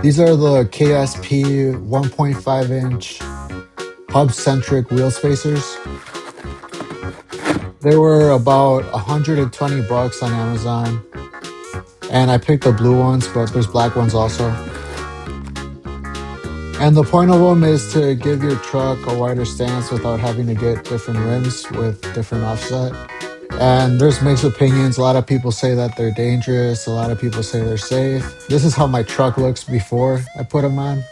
These are the KSP 1.5 inch hub-centric wheel spacers. They were about 120 bucks on Amazon. And I picked the blue ones, but there's black ones also. And the point of them is to give your truck a wider stance without having to get different rims with different offset. And there's mixed opinions. A lot of people say that they're dangerous. A lot of people say they're safe. This is how my truck looks before I put them on.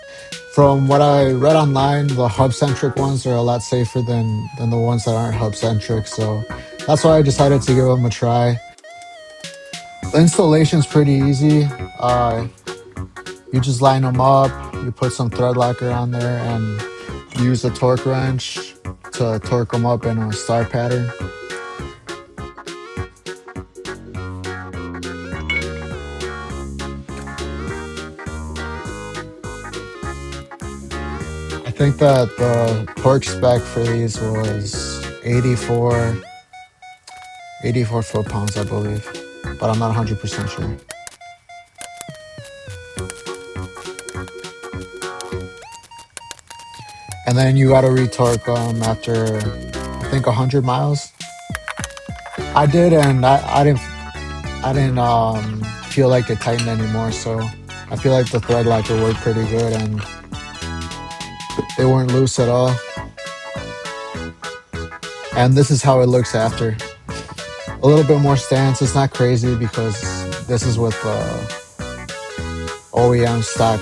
From what I read online, the hub-centric ones are a lot safer than the ones that aren't hub-centric. So that's why I decided to give them a try. The installation's pretty easy. You just line them up, you put some thread locker on there, and use a torque wrench to torque them up in a star pattern. I think that the torque spec for these was 84 foot-pounds, I believe, but I'm not 100% sure. And then you gotta retorque them after, I think, 100 miles. I did, and I didn't feel like it tightened anymore, so I feel like the thread locker worked pretty good, and they weren't loose at all. And this is how it looks after. A little bit more stance. It's not crazy because this is with OEM stock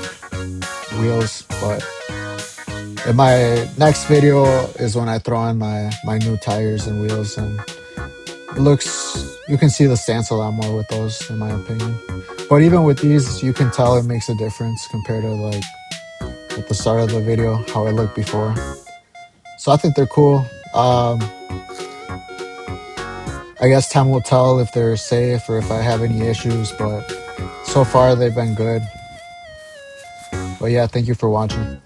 wheels, but in my next video is when I throw in my new tires and wheels, and it looks, you can see the stance a lot more with those, in my opinion. But even with these, you can tell it makes a difference compared to like at the start of the video how it looked before. So I think they're cool. I guess time will tell if they're safe or if I have any issues, but so far they've been good. But yeah, thank you for watching.